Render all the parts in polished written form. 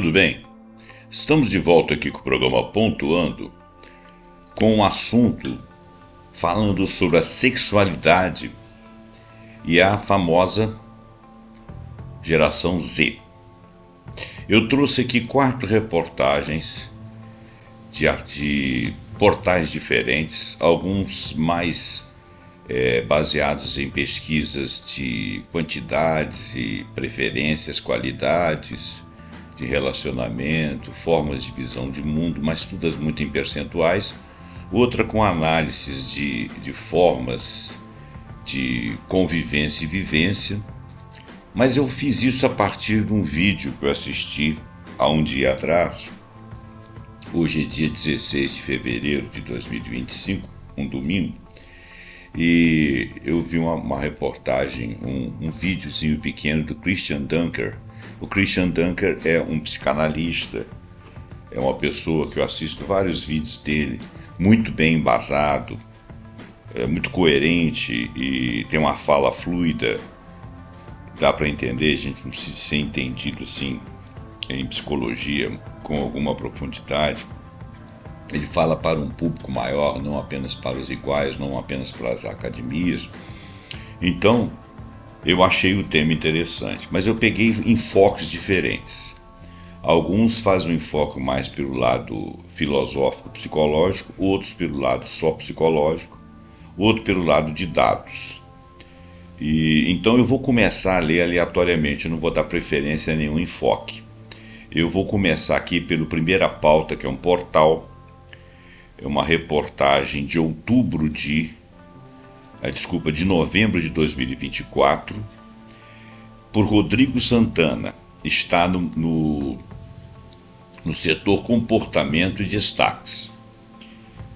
tudo bem? Estamos de volta aqui com o programa Pontuando, com um assunto falando sobre a sexualidade e a famosa geração Z. Eu trouxe aqui 4 reportagens de portais diferentes, alguns mais baseados em pesquisas de quantidades e preferências, qualidades de relacionamento, formas de visão de mundo, mas todas muito em percentuais. Outra com análises de formas de convivência e vivência. Mas eu fiz isso a partir de um vídeo que eu assisti há um dia atrás. Hoje é dia 16 de fevereiro de 2025, um domingo. E eu vi uma reportagem, um videozinho pequeno do Christian Dunker. O Christian Dunker é um psicanalista, é uma pessoa que eu assisto vários vídeos dele, muito bem embasado, muito coerente e tem uma fala fluida. Dá para entender, gente, não precisa ser entendido assim em psicologia com alguma profundidade. Ele fala para um público maior, não apenas para os iguais, não apenas para as academias. Então, eu achei o tema interessante, mas eu peguei enfoques diferentes. Alguns fazem um enfoque mais pelo lado filosófico-psicológico, outros pelo lado só psicológico, outro pelo lado de dados. Então eu vou começar a ler aleatoriamente, eu não vou dar preferência a nenhum enfoque. Eu vou começar aqui pela primeira pauta, que é um portal. É uma reportagem de de novembro de 2024, por Rodrigo Santana. Está no setor comportamento e destaques.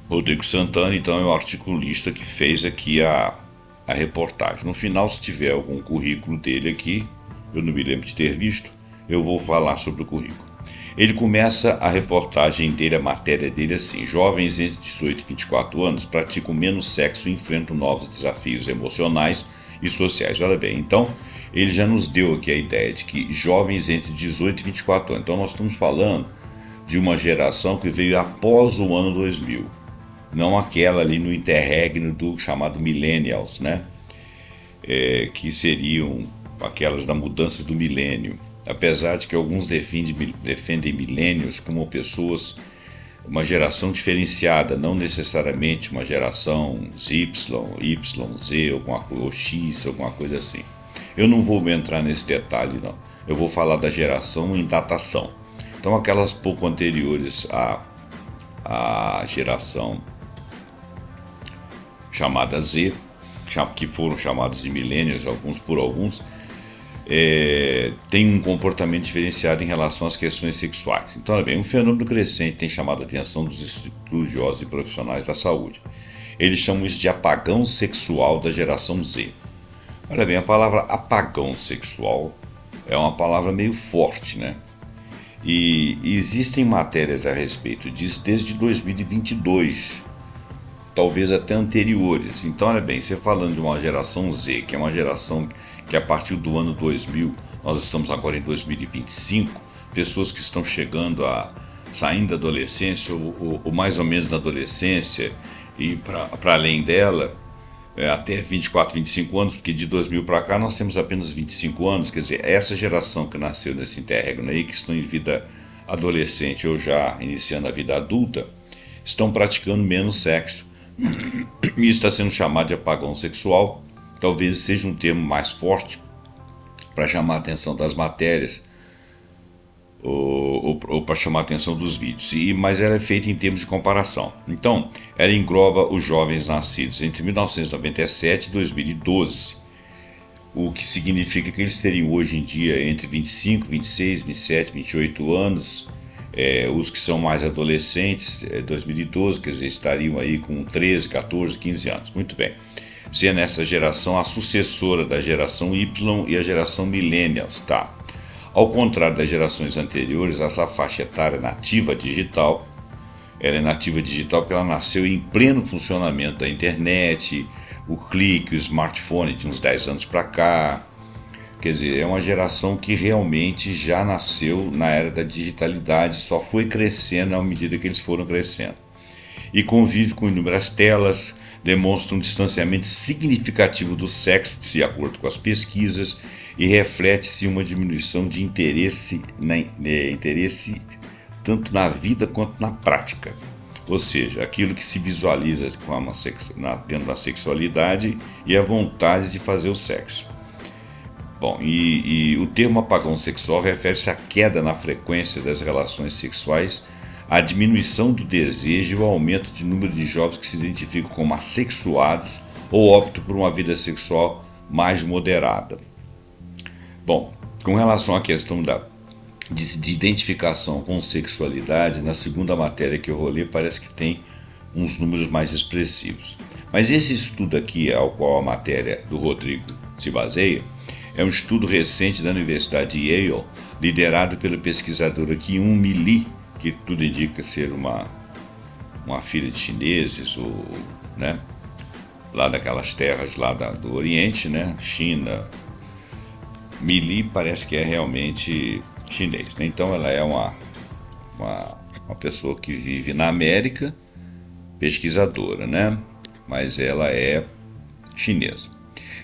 Rodrigo Santana, então, é o articulista que fez aqui a reportagem. No final, se tiver algum currículo dele aqui, eu não me lembro de ter visto, eu vou falar sobre o currículo. Ele começa a reportagem dele, a matéria dele assim: jovens entre 18 e 24 anos praticam menos sexo e enfrentam novos desafios emocionais e sociais. Olha bem, então ele já nos deu aqui a ideia de que jovens entre 18 e 24 anos. Então nós estamos falando de uma geração que veio após o ano 2000, não aquela ali no interregno do chamado millennials, né? Que seriam aquelas da mudança do milênio. Apesar de que alguns defendem millennials como pessoas, uma geração diferenciada, não necessariamente uma geração Y, Z, ou X, alguma coisa assim. Eu não vou entrar nesse detalhe, não. Eu vou falar da geração em datação. Então, aquelas pouco anteriores à geração chamada Z, que foram chamados de millennials, alguns, tem um comportamento diferenciado em relação às questões sexuais. Então, olha bem, um fenômeno crescente tem chamado a atenção dos estudiosos e profissionais da saúde. Eles chamam isso de apagão sexual da geração Z. Olha bem, a palavra apagão sexual é uma palavra meio forte, né? E existem matérias a respeito disso desde 2022, talvez até anteriores. Então, olha bem, você falando de uma geração Z, que é uma geração que a partir do ano 2000, nós estamos agora em 2025, pessoas que estão saindo da adolescência, ou mais ou menos na adolescência, e para além dela, até 24, 25 anos, porque de 2000 para cá nós temos apenas 25 anos, quer dizer, essa geração que nasceu nesse interregno aí, que estão em vida adolescente ou já iniciando a vida adulta, estão praticando menos sexo. Isso está sendo chamado de apagão sexual. Talvez seja um termo mais forte para chamar a atenção das matérias ou para chamar a atenção dos vídeos, mas ela é feita em termos de comparação. Então, ela engloba os jovens nascidos entre 1997 e 2012, o que significa que eles teriam hoje em dia entre 25, 26, 27, 28 anos. Os que são mais adolescentes, 2012, quer dizer, estariam aí com 13, 14, 15 anos. Muito bem. Sendo essa geração a sucessora da geração Y e a geração Millennials, tá? Ao contrário das gerações anteriores, essa faixa etária nativa digital, ela é nativa digital porque ela nasceu em pleno funcionamento da internet, o clique, o smartphone de uns 10 anos para cá. Quer dizer, é uma geração que realmente já nasceu na era da digitalidade, só foi crescendo à medida que eles foram crescendo. E convive com inúmeras telas, demonstra um distanciamento significativo do sexo, de acordo com as pesquisas, e reflete-se uma diminuição de interesse tanto na vida quanto na prática. Ou seja, aquilo que se visualiza dentro da sexualidade e a vontade de fazer o sexo. Bom, e o termo apagão sexual refere-se à queda na frequência das relações sexuais, à diminuição do desejo e ao aumento do número de jovens que se identificam como assexuados ou optam por uma vida sexual mais moderada. Bom, com relação à questão de identificação com sexualidade, na segunda matéria que eu vou ler parece que tem uns números mais expressivos. Mas esse estudo aqui, ao qual a matéria do Rodrigo se baseia, é um estudo recente da Universidade de Yale, liderado pela pesquisadora Kyung-Mi Lee, que tudo indica ser uma filha de chineses, né, lá daquelas terras lá do Oriente, né, China. Mi Lee parece que é realmente chinês, né? Então ela é uma pessoa que vive na América, pesquisadora, né, mas ela é chinesa.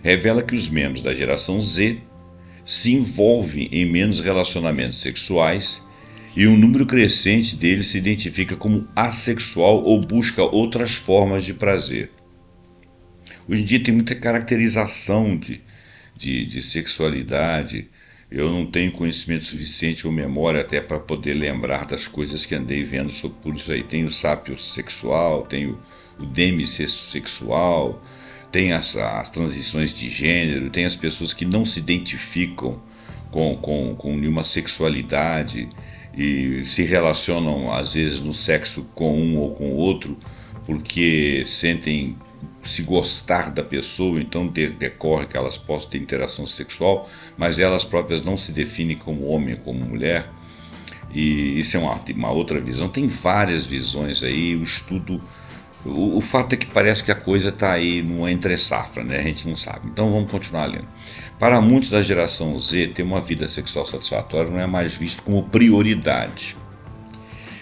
Revela que os membros da geração Z se envolvem em menos relacionamentos sexuais e um número crescente deles se identifica como assexual ou busca outras formas de prazer. Hoje em dia tem muita caracterização de sexualidade. Eu não tenho conhecimento suficiente ou memória até para poder lembrar das coisas que andei vendo por isso aí. Tem o sapiosexual, tem o demissexual, tem as transições de gênero, tem as pessoas que não se identificam com nenhuma sexualidade e se relacionam às vezes no sexo com um ou com outro porque sentem se gostar da pessoa, então decorre que elas possam ter interação sexual, mas elas próprias não se definem como homem ou como mulher. E isso é uma outra visão. Tem várias visões aí. O fato é que parece que a coisa está aí numa entre-safra, né? A gente não sabe. Então vamos continuar lendo. Para muitos da geração Z, ter uma vida sexual satisfatória não é mais visto como prioridade.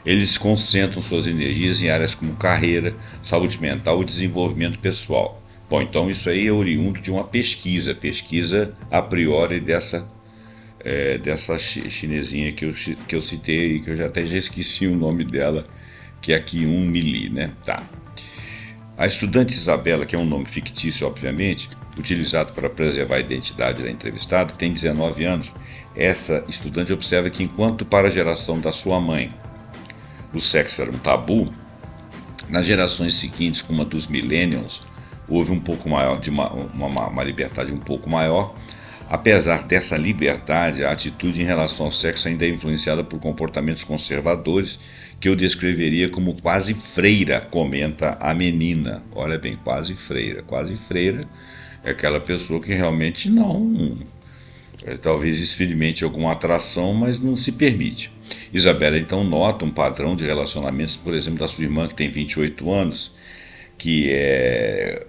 Eles concentram suas energias em áreas como carreira, saúde mental e desenvolvimento pessoal. Bom, então isso aí é oriundo de uma pesquisa a priori dessa chinesinha que eu citei, que eu até já esqueci o nome dela, que é a Kyung-Mi Lee, né? Tá. A estudante Isabela, que é um nome fictício, obviamente, utilizado para preservar a identidade da entrevistada, tem 19 anos. Essa estudante observa que enquanto para a geração da sua mãe o sexo era um tabu, nas gerações seguintes, como a dos millennials, houve um pouco maior de uma liberdade um pouco maior. Apesar dessa liberdade, a atitude em relação ao sexo ainda é influenciada por comportamentos conservadores que eu descreveria como quase freira, comenta a menina. Olha bem, quase freira. Quase freira é aquela pessoa que realmente talvez experimente alguma atração, mas não se permite. Isabela então nota um padrão de relacionamentos, por exemplo, da sua irmã, que tem 28 anos, que é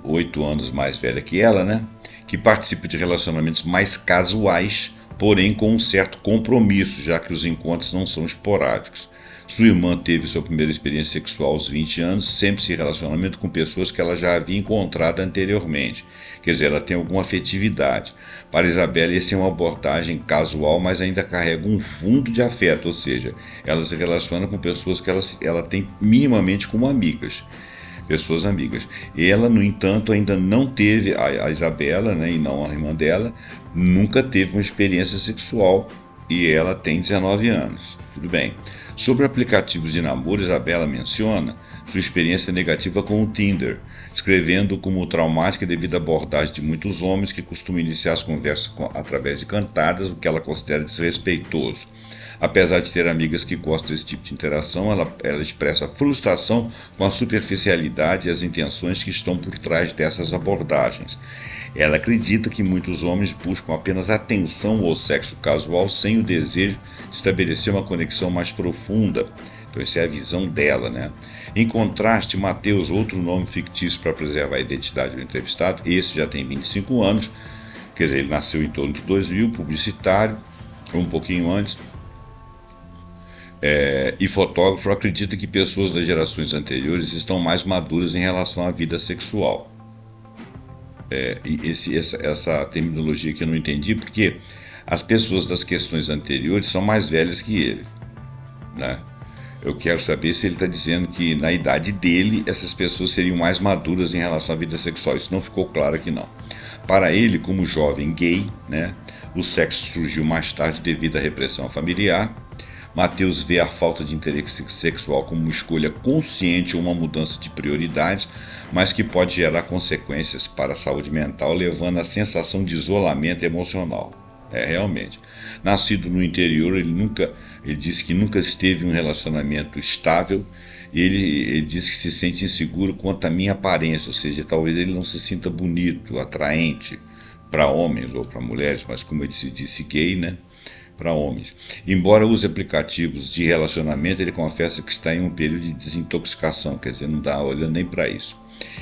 8 anos mais velha que ela, né? Que participa de relacionamentos mais casuais, porém com um certo compromisso, já que os encontros não são esporádicos. Sua irmã teve sua primeira experiência sexual aos 20 anos, sempre em relacionamento com pessoas que ela já havia encontrado anteriormente. Quer dizer, ela tem alguma afetividade. Para Isabela, essa é uma abordagem casual, mas ainda carrega um fundo de afeto, ou seja, ela se relaciona com pessoas que ela tem minimamente como amigas. Pessoas amigas. Ela, no entanto, ainda não teve, a Isabela, né, e não a irmã dela, nunca teve uma experiência sexual e ela tem 19 anos. Tudo bem. Sobre aplicativos de namoro, Isabela menciona sua experiência negativa com o Tinder, descrevendo como traumática devido à abordagem de muitos homens que costumam iniciar as conversas através de cantadas, o que ela considera desrespeitoso. Apesar de ter amigas que gostam desse tipo de interação, ela expressa frustração com a superficialidade e as intenções que estão por trás dessas abordagens. Ela acredita que muitos homens buscam apenas atenção ao sexo casual sem o desejo de estabelecer uma conexão mais profunda. Então essa é a visão dela, né? Em contraste, Mateus, outro nome fictício para preservar a identidade do entrevistado, esse já tem 25 anos, quer dizer, ele nasceu em torno de 2000, publicitário, um pouquinho antes, e fotógrafo. Acredita que pessoas das gerações anteriores estão mais maduras em relação à vida sexual. Essa terminologia que eu não entendi, porque as pessoas das questões anteriores são mais velhas que ele, né? Eu quero saber se ele está dizendo que na idade dele essas pessoas seriam mais maduras em relação à vida sexual. Isso não ficou claro aqui não. Para ele, como jovem gay, né, o sexo surgiu mais tarde devido à repressão familiar. Mateus vê a falta de interesse sexual como uma escolha consciente ou uma mudança de prioridades, mas que pode gerar consequências para a saúde mental, levando à sensação de isolamento emocional. Realmente. Nascido no interior, ele disse que nunca esteve em um relacionamento estável. Ele disse que se sente inseguro quanto à minha aparência, ou seja, talvez ele não se sinta bonito, atraente para homens ou para mulheres, mas como ele se disse gay, né? Para homens. Embora use aplicativos de relacionamento, ele confessa que está em um período de desintoxicação, quer dizer, não está olhando nem para isso.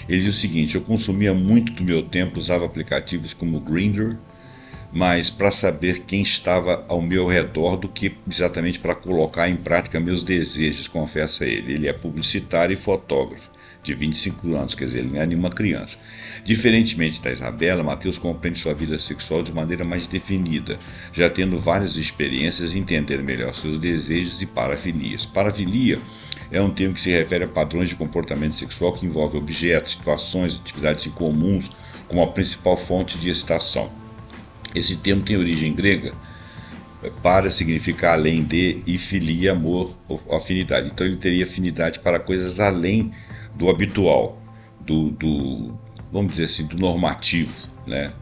Ele diz o seguinte: eu consumia muito do meu tempo, usava aplicativos como Grindr, mas para saber quem estava ao meu redor do que exatamente para colocar em prática meus desejos, confessa ele. Ele é publicitário e fotógrafo, de 25 anos, quer dizer, ele não é nenhuma criança. Diferentemente da Isabela, Mateus compreende sua vida sexual de maneira mais definida, já tendo várias experiências e entender melhor seus desejos e parafilias. Parafilia é um termo que se refere a padrões de comportamento sexual que envolve objetos, situações, atividades incomuns como a principal fonte de excitação. Esse termo tem origem grega. Para significar além de, e filia, amor ou afinidade. Então ele teria afinidade para coisas além do habitual, vamos dizer assim, do normativo, né?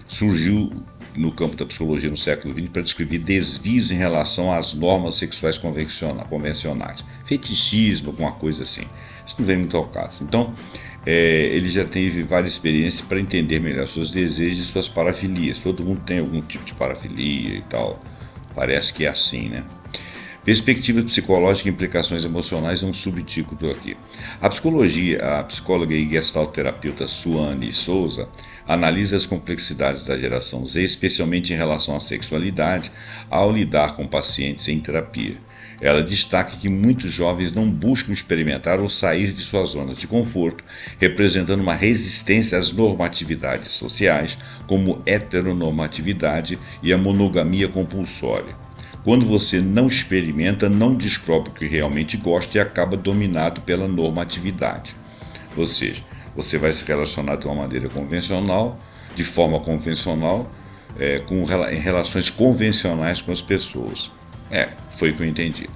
Surgiu no campo da psicologia no século XX para descrever desvios em relação às normas sexuais convencionais. Fetichismo, alguma coisa assim. Isso não vem muito ao caso. Então, ele já teve várias experiências para entender melhor seus desejos e suas parafilias. Todo mundo tem algum tipo de parafilia e tal. Parece que é assim, né? Perspectiva psicológica e implicações emocionais é um subtítulo aqui. A psicóloga e gestalterapeuta Suane Souza analisa as complexidades da geração Z, especialmente em relação à sexualidade, ao lidar com pacientes em terapia. Ela destaca que muitos jovens não buscam experimentar ou sair de suas zonas de conforto, representando uma resistência às normatividades sociais, como heteronormatividade e a monogamia compulsória. Quando você não experimenta, não descobre o que realmente gosta e acaba dominado pela normatividade. Ou seja, você vai se relacionar de uma maneira convencional, de forma convencional, em relações convencionais com as pessoas. Foi o que eu entendi.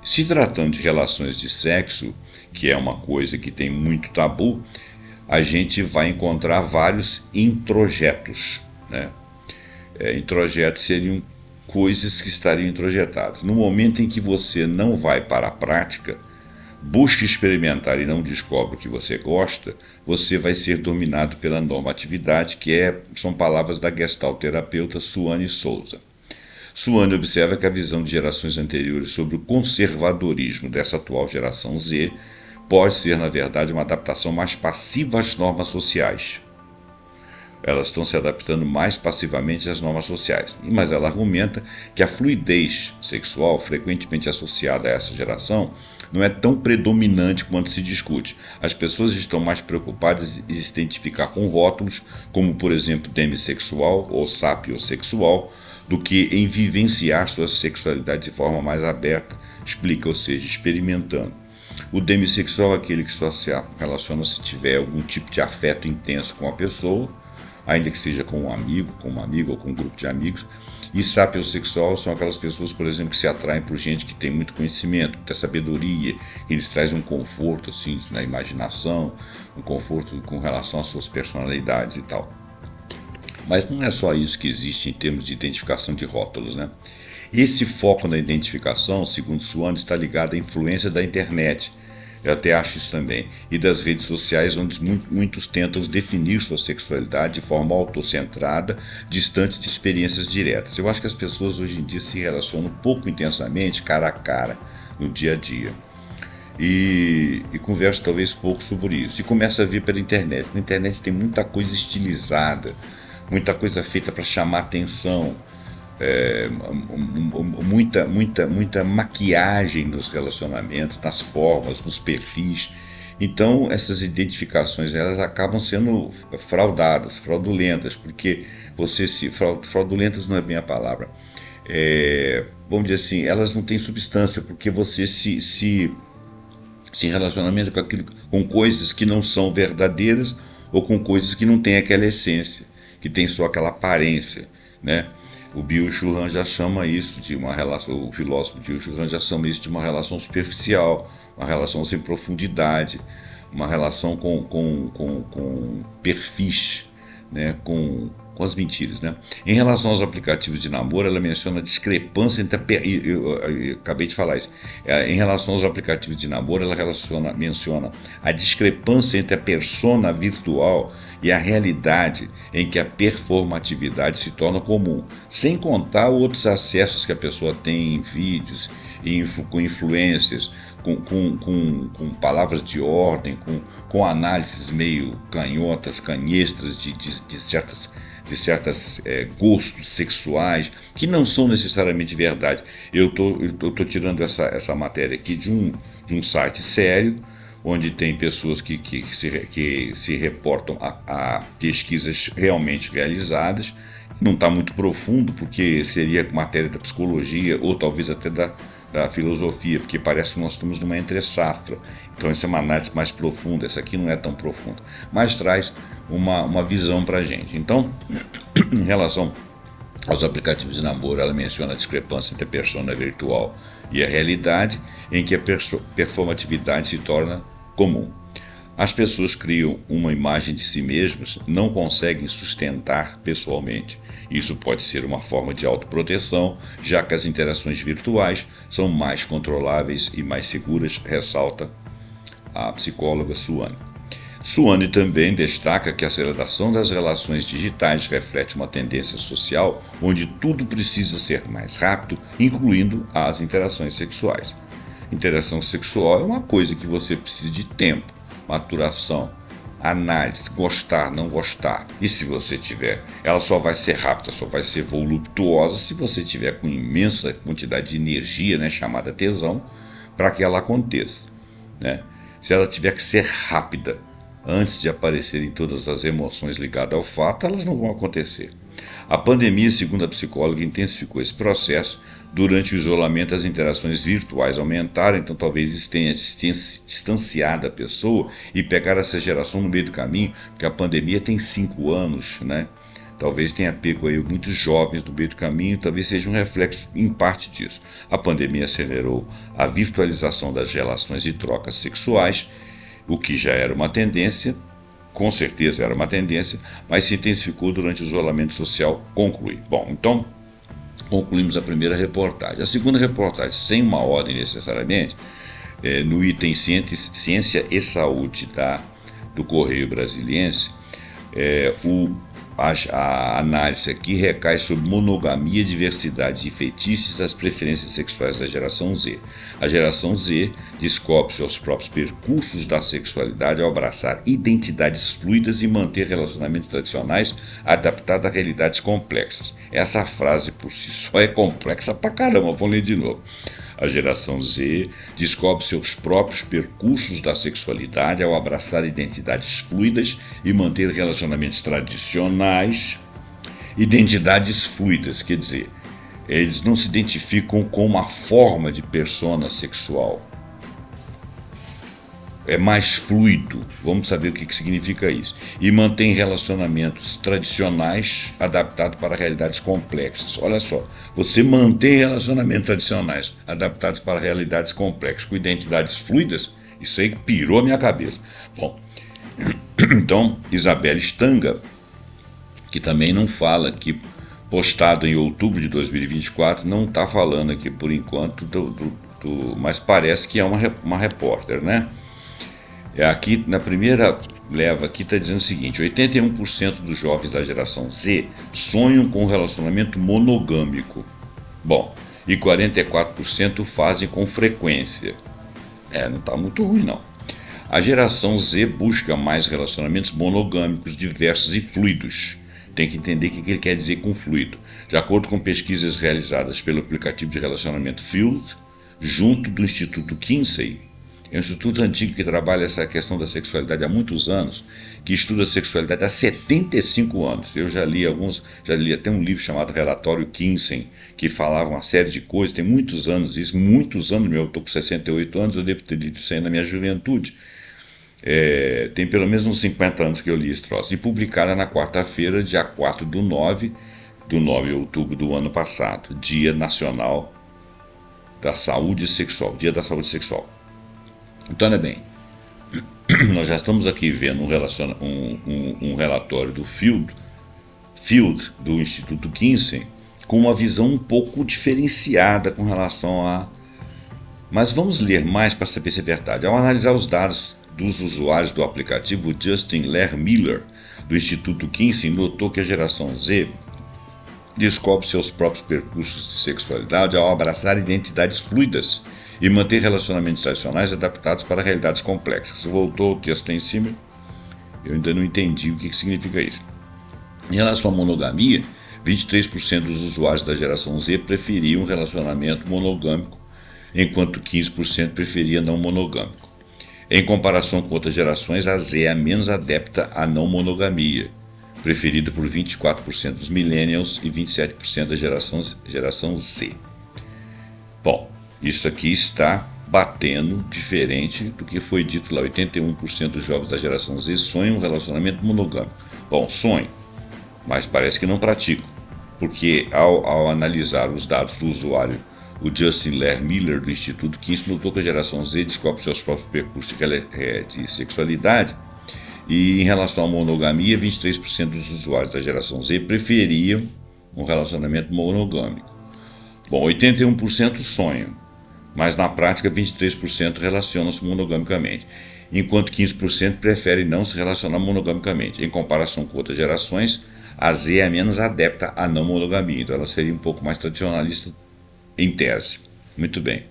Se tratando de relações de sexo, que é uma coisa que tem muito tabu, a gente vai encontrar vários introjetos, né? Introjetos seriam coisas que estariam introjetadas. No momento em que você não vai para a prática, busca experimentar e não descobre o que você gosta, você vai ser dominado pela normatividade, são palavras da gestalterapeuta Suane Souza. Suane observa que a visão de gerações anteriores sobre o conservadorismo dessa atual geração Z pode ser, na verdade, uma adaptação mais passiva às normas sociais. Elas estão se adaptando mais passivamente às normas sociais. Mas ela argumenta que a fluidez sexual, frequentemente associada a essa geração, não é tão predominante quanto se discute. As pessoas estão mais preocupadas em se identificar com rótulos, como, por exemplo, demissexual ou sapiosexual, do que em vivenciar sua sexualidade de forma mais aberta, explica, ou seja, experimentando. O demissexual é aquele que só se relaciona se tiver algum tipo de afeto intenso com a pessoa, ainda que seja com um amigo ou com um grupo de amigos. E sapiosexual são aquelas pessoas, por exemplo, que se atraem por gente que tem muito conhecimento, muita sabedoria, que eles trazem um conforto assim, na imaginação, um conforto com relação às suas personalidades e tal. Mas não é só isso que existe em termos de identificação de rótulos, né? Esse foco na identificação, segundo Suane, está ligado à influência da internet. Eu até acho isso também. E das redes sociais, onde muitos tentam definir sua sexualidade de forma autocentrada, distante de experiências diretas. Eu acho que as pessoas hoje em dia se relacionam pouco intensamente, cara a cara, no dia a dia. E conversam talvez pouco sobre isso. E começa a vir pela internet. Na internet tem muita coisa estilizada, muita coisa feita para chamar atenção, muita maquiagem nos relacionamentos, nas formas, nos perfis. Então essas identificações elas acabam sendo fraudulentas, porque fraudulentas não é bem a palavra. Vamos dizer assim, elas não têm substância, porque você se relaciona com coisas que não são verdadeiras ou com coisas que não têm aquela essência, que tem só aquela aparência, né? O Byung-Chul Han já chama isso de uma relação, o filósofo Byung-Chul Han já chama isso de uma relação superficial, uma relação sem profundidade, uma relação com perfis, né? com as mentiras, né? Em relação aos aplicativos de namoro, ela menciona a discrepância entre eu acabei de falar isso. Em relação aos aplicativos de namoro, ela menciona a discrepância entre a persona virtual e a realidade, em que a performatividade se torna comum, sem contar outros acessos que a pessoa tem em vídeos, com influências, com palavras de ordem, com análises meio canhestras de certas gostos sexuais que não são necessariamente verdade. Eu tô tirando essa matéria aqui de um site sério, onde tem pessoas que se reportam a pesquisas realmente realizadas. Não está muito profundo, porque seria matéria da psicologia ou talvez até da filosofia, porque parece que nós estamos numa entre-safra. Então essa é uma análise mais profunda, essa aqui não é tão profunda, mas traz uma visão para a gente. Então, em relação aos aplicativos de namoro, ela menciona a discrepância entre a persona virtual e a realidade, em que a performatividade se torna comum. As pessoas criam uma imagem de si mesmas, não conseguem sustentar pessoalmente. Isso pode ser uma forma de autoproteção, já que as interações virtuais são mais controláveis e mais seguras, ressalta a psicóloga Suane. Suane também destaca que a aceleração das relações digitais reflete uma tendência social onde tudo precisa ser mais rápido, incluindo as interações sexuais. Interação sexual é uma coisa que você precisa de tempo, maturação, análise, gostar, não gostar. E se você tiver, ela só vai ser rápida, só vai ser voluptuosa se você tiver com imensa quantidade de energia, né, chamada tesão, para que ela aconteça, né? Se ela tiver que ser rápida, antes de aparecerem todas as emoções ligadas ao fato, elas não vão acontecer. A pandemia, segundo a psicóloga, intensificou esse processo. Durante o isolamento, as interações virtuais aumentaram, então talvez isso tenha distanciado a pessoa e pegar essa geração no meio do caminho, porque a pandemia tem 5 anos, né? Talvez tenha pego aí muitos jovens no meio do caminho, talvez seja um reflexo em parte disso. A pandemia acelerou a virtualização das relações e trocas sexuais, o que já era uma tendência, com certeza era uma tendência, mas se intensificou durante o isolamento social, conclui. Bom, então concluímos a primeira reportagem. A segunda reportagem, sem uma ordem necessariamente, no item Ciência e Saúde do Correio Brasiliense, a análise aqui recai sobre monogamia, diversidade e fetiches, as preferências sexuais da geração Z. A geração Z descobre seus próprios percursos da sexualidade ao abraçar identidades fluidas e manter relacionamentos tradicionais adaptados a realidades complexas. Essa frase por si só é complexa pra caramba, vou ler de novo. A geração Z descobre seus próprios percursos da sexualidade ao abraçar identidades fluidas e manter relacionamentos tradicionais. Identidades fluidas, quer dizer, eles não se identificam com uma forma de persona sexual. É mais fluido, vamos saber o que significa isso. E mantém relacionamentos tradicionais adaptados para realidades complexas. Olha só, você mantém relacionamentos tradicionais adaptados para realidades complexas, com identidades fluidas, isso aí pirou a minha cabeça. Bom, então, Isabelle Stanga, que também não fala aqui, postado em outubro de 2024, não está falando aqui por enquanto, mas parece que é uma repórter, né? Aqui na primeira leva aqui está dizendo o seguinte: 81% dos jovens da geração Z sonham com um relacionamento monogâmico. Bom, e 44% fazem com frequência. Não está muito ruim não. A geração Z busca mais relacionamentos monogâmicos, diversos e fluidos. tem que entender o que ele quer dizer com fluido. De acordo com pesquisas realizadas pelo aplicativo de relacionamento Field, junto do Instituto Kinsey, é um instituto antigo que trabalha essa questão da sexualidade há muitos anos, que estuda a sexualidade há 75 anos. Eu já li até um livro chamado Relatório Kinsey, que falava uma série de coisas, tem muitos anos isso, muitos anos, eu estou com 68 anos, eu devo ter dito isso aí na minha juventude. Tem pelo menos uns 50 anos que eu li esse troço, e publicada na quarta-feira, dia 4 do 9 de outubro do ano passado, Dia Nacional da Saúde Sexual, Dia da Saúde Sexual. Então, olha bem, nós já estamos aqui vendo um relatório do Field, do Instituto Kinsey, com uma visão um pouco diferenciada com relação a... Mas vamos ler mais para saber se é verdade. Ao analisar os dados dos usuários do aplicativo, Justin Lehrmiller, do Instituto Kinsey, notou que a geração Z descobre seus próprios percursos de sexualidade ao abraçar identidades fluidas e manter relacionamentos tradicionais adaptados para realidades complexas. Voltou o texto lá em cima, eu ainda não entendi o que significa isso. Em relação à monogamia, 23% dos usuários da geração Z preferiam um relacionamento monogâmico, enquanto 15% preferia não monogâmico. Em comparação com outras gerações, a Z é a menos adepta à não monogamia, preferida por 24% dos millennials e 27% da geração Z. Bom, isso aqui está batendo diferente do que foi dito lá. 81% dos jovens da geração Z sonham um relacionamento monogâmico. Bom, sonham, mas parece que não praticam, porque ao analisar os dados do usuário, o Justin Lehrmiller, do Instituto Kinsey, notou que a geração Z descobre seus próprios percursos de sexualidade, e em relação à monogamia, 23% dos usuários da geração Z preferiam um relacionamento monogâmico. Bom, 81% sonham, mas na prática 23% relacionam-se monogamicamente, enquanto 15% preferem não se relacionar monogamicamente. Em comparação com outras gerações, a Z é menos adepta à não monogamia, então ela seria um pouco mais tradicionalista em tese. Muito bem.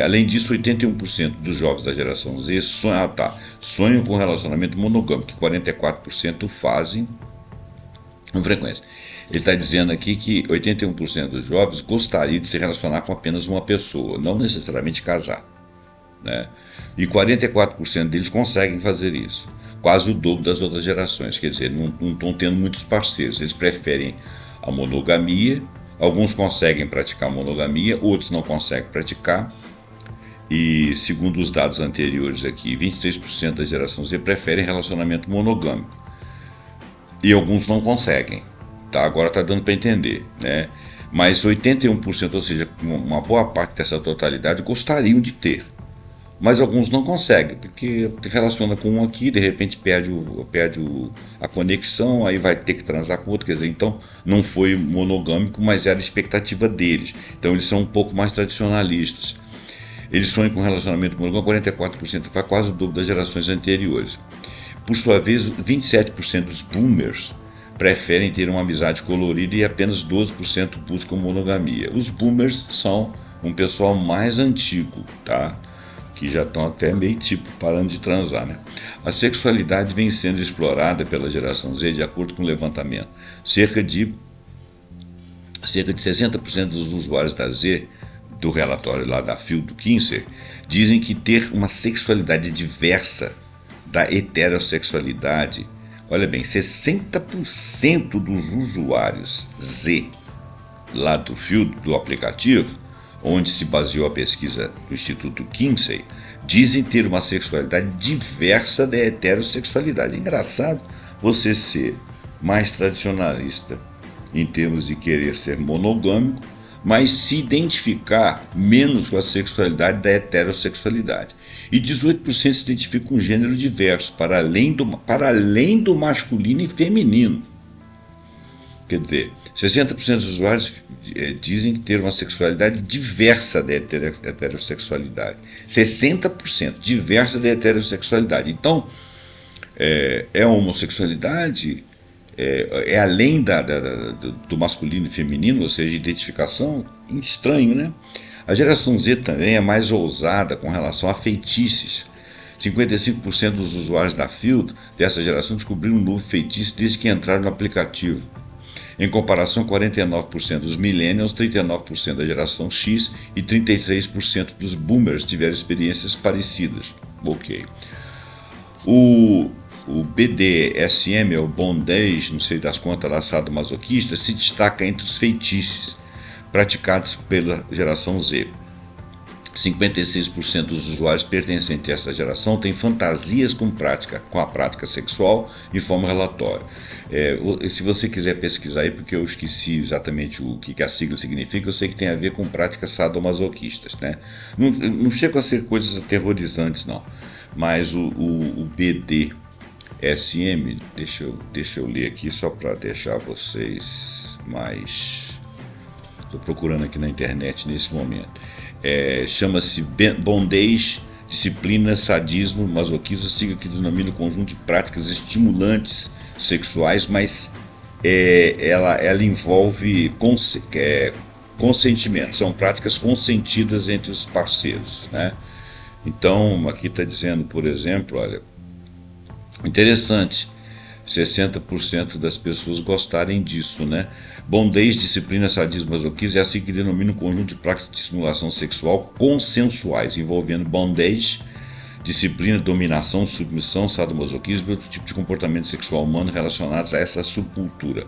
Além disso, 81% dos jovens da geração Z sonham com relacionamento monogâmico, que 44% fazem com frequência. Ele está dizendo aqui que 81% dos jovens gostariam de se relacionar com apenas uma pessoa, não necessariamente casar, né? E 44% deles conseguem fazer isso, quase o dobro das outras gerações, quer dizer, não estão tendo muitos parceiros, eles preferem a monogamia. Alguns conseguem praticar monogamia, outros não conseguem praticar. E, segundo os dados anteriores aqui, 23% da geração Z preferem relacionamento monogâmico. E alguns não conseguem. Tá? Agora está dando para entender, né? Mas 81%, ou seja, uma boa parte dessa totalidade, gostariam de ter. Mas alguns não conseguem, porque relaciona com um aqui, de repente perde a conexão, aí vai ter que transar com outro, quer dizer, então não foi monogâmico, mas era a expectativa deles. Então eles são um pouco mais tradicionalistas. Eles sonham com relacionamento monogâmico, 44%, faz quase o dobro das gerações anteriores. Por sua vez, 27% dos boomers preferem ter uma amizade colorida e apenas 12% buscam monogamia. Os boomers são um pessoal mais antigo, tá? Que já estão até meio parando de transar, né? A sexualidade vem sendo explorada pela geração Z de acordo com o levantamento. Cerca de 60% dos usuários da Z, do relatório lá da Field do Kinsey, dizem que ter uma sexualidade diversa da heterossexualidade. Olha bem, 60% dos usuários Z lá do Field, do aplicativo, onde se baseou a pesquisa do Instituto Kinsey, dizem ter uma sexualidade diversa da heterossexualidade. Engraçado você ser mais tradicionalista em termos de querer ser monogâmico, mas se identificar menos com a sexualidade da heterossexualidade. E 18% se identifica com um gênero diverso, para além do masculino e feminino. Quer dizer, 60% dos usuários dizem que ter uma sexualidade diversa da heterossexualidade. 60% diversa da heterossexualidade. Então, a homossexualidade é além do masculino e feminino, ou seja, identificação, estranho, né? A geração Z também é mais ousada com relação a feitiços. 55% dos usuários da Field dessa geração descobriram um novo feitiço desde que entraram no aplicativo. Em comparação, 49% dos millennials, 39% da geração X e 33% dos boomers tiveram experiências parecidas. Ok. O BDSM, o bondage, não sei das quantas, laçado masoquista, se destaca entre os feitiços praticados pela geração Z. 56% dos usuários pertencentes a essa geração têm fantasias com a prática sexual, informa o relatório. Se você quiser pesquisar aí, porque eu esqueci exatamente o que a sigla significa, eu sei que tem a ver com práticas sadomasoquistas, né? Não chega a ser coisas aterrorizantes, não. Mas o BDSM, deixa eu ler aqui só para deixar vocês mais... Estou procurando aqui na internet nesse momento. Chama-se bondage, disciplina, sadismo, masoquismo, sigla que denomina o conjunto de práticas estimulantes sexuais, mas ela envolve consentimento, são práticas consentidas entre os parceiros, né? Então, aqui está dizendo, por exemplo, olha, interessante, 60% das pessoas gostarem disso, né? Bondage, disciplina, sadismo, masoquismo é assim que denomina um conjunto de práticas de estimulação sexual consensuais, envolvendo bondage, disciplina, dominação, submissão, sadomasoquismo e outro tipo de comportamento sexual humano relacionados a essa subcultura.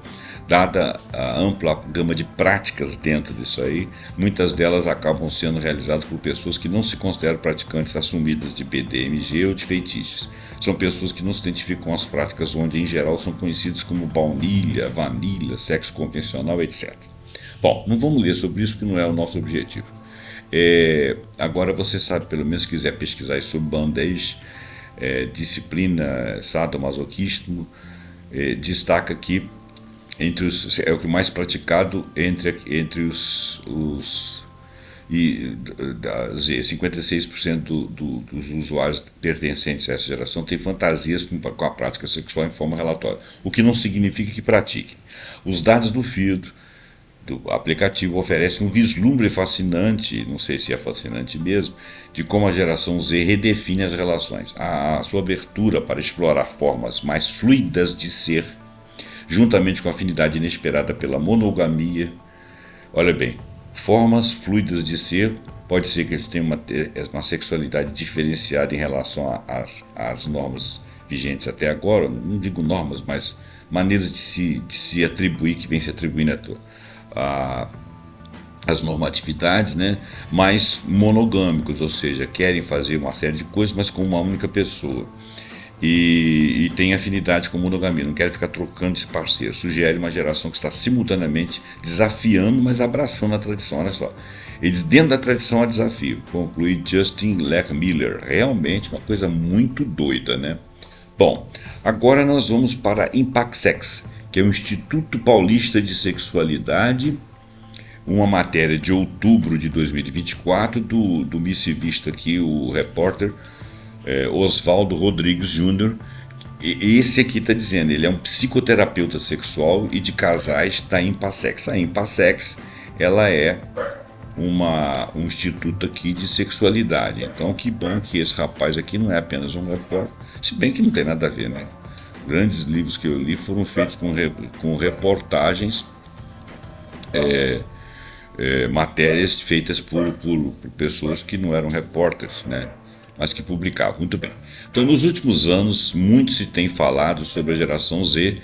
Dada a ampla gama de práticas dentro disso aí, muitas delas acabam sendo realizadas por pessoas que não se consideram praticantes assumidas de BDMG ou de feitiços. São pessoas que não se identificam com as práticas onde, em geral, são conhecidas como baunilha, vanilha, sexo convencional, etc. Bom, não vamos ler sobre isso porque não é o nosso objetivo. Agora você sabe, pelo menos se quiser pesquisar sobre bondage, disciplina, sadomasoquismo, destaca aqui é o que mais praticado entre os 56% dos usuários pertencentes a essa geração têm fantasias com a prática sexual, informa o relatório, o que não significa que pratiquem. Os dados do Field do aplicativo oferece um vislumbre fascinante, não sei se é fascinante mesmo, de como a geração Z redefine as relações. A sua abertura para explorar formas mais fluidas de ser, juntamente com a afinidade inesperada pela monogamia. Olha bem, formas fluidas de ser, pode ser que eles tenham uma sexualidade diferenciada em relação às normas vigentes até agora, não digo normas, mas maneiras de se atribuir, que vem se atribuindo as normatividades, né, mais monogâmicos, ou seja, querem fazer uma série de coisas, mas com uma única pessoa. E tem afinidade com monogamia, não querem ficar trocando de parceiro. Sugere uma geração que está simultaneamente desafiando, mas abraçando a tradição. Olha só, eles dentro da tradição há desafio. Conclui Justin Lechmiller. Realmente uma coisa muito doida, né? Bom, agora nós vamos para ImpactSex, que é o Instituto Paulista de Sexualidade, uma matéria de outubro de 2024 do missivista aqui, o repórter Oswaldo Rodrigues Jr. Esse aqui está dizendo, ele é um psicoterapeuta sexual e de casais da ImpactSex. A ImpactSex, ela é um instituto aqui de sexualidade. Então, que bom que esse rapaz aqui não é apenas um repórter, se bem que não tem nada a ver, né? Grandes livros que eu li foram feitos com reportagens, matérias feitas por pessoas que não eram repórteres, né? Mas que publicavam. Muito bem. Então, nos últimos anos, muito se tem falado sobre a geração Z,